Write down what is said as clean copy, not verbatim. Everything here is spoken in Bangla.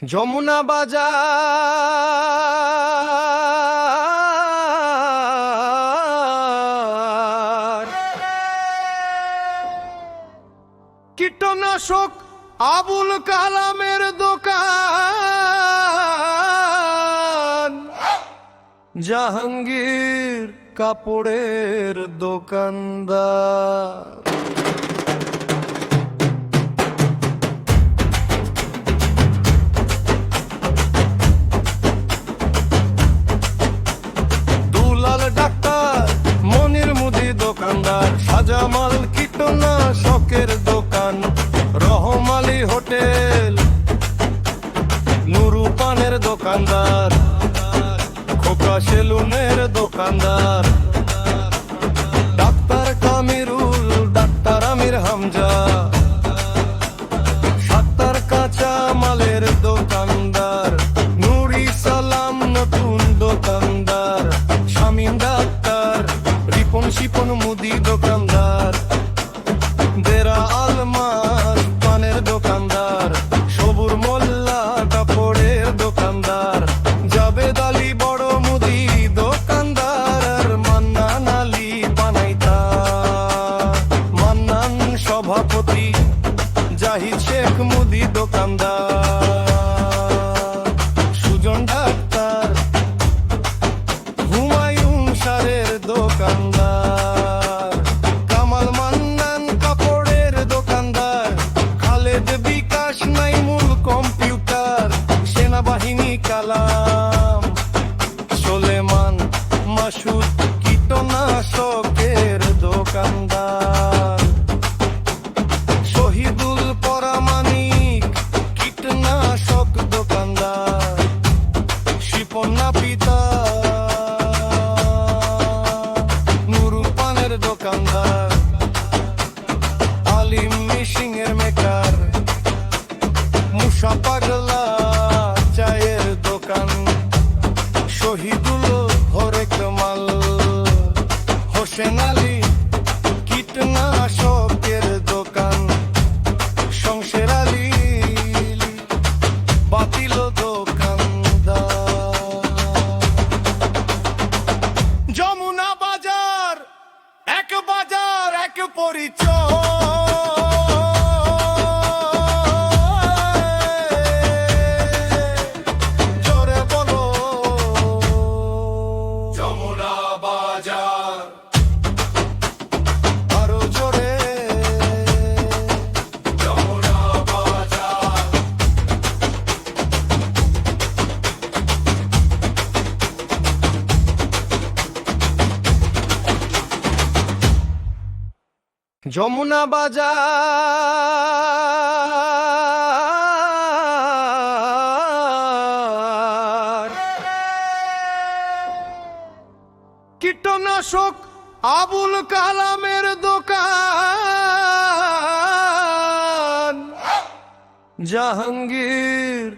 যমুনা বাজার কীটনাশক আবুল কালামের দোকান, জাহাঙ্গীর কাপড়ের দোকানদার। ডাক্তার মনির মুদি দোকানদার, সাজামাল কীটনাশকের দোকান, রহমালি হোটেল, নুরু পানের দোকানদার, খোকা সেলুনের দোকানদার, ডাক্তার কামিরুল, ডাক্তার আমির হামজা, সাত্তার কাঁচা মালের দোকানদার, নুরি সালাম নতুন দোকানদার, শামীম ডাক্তার, রিপন শিপন মুদি দোকানদার, বেরা আলমাস পানের দোকানদার, সবুর মোল্লা কাপড়ের দোকানদার, জাবেদ আলী বড় মুদি দোকানদার, আর মান্নান আলী বানাইতা, মান্নান সভাপতি, জাহিদ শেখ মুদি দোকানদার, সুজন ডাক্তার, হুমায়ুন সারের দোকানদার, কামাল মান্নান কাপড়ের দোকানদার, খালেদ বিকাশ নাইমুল কম্পিউটার, সেনাবাহিনী কালাম, সোলেমান মাসুদ কীটনাশকের দোকানদার, শহীদুল পরামানিক কীটনাশক দোকানদার, শিপন্না পিতা, নুরু পানের দোকানদার, আলিম মিশিংয়ের মেকার, মুসা পাগলা চায়ের দোকান, শহীদুল হরেক মাল, হোসেন আলী কীটনাশকের দোকান, শমশের আলী বাতিল দোকানদার। যমুনা বাজার এক পরিচয়, জোরে বলো যমুনা বাজার, আরো জোরে যমুনা বাজার। যমুনা বাজার কীটনাশক আবুল কালামের দোকান, জাহাঙ্গীর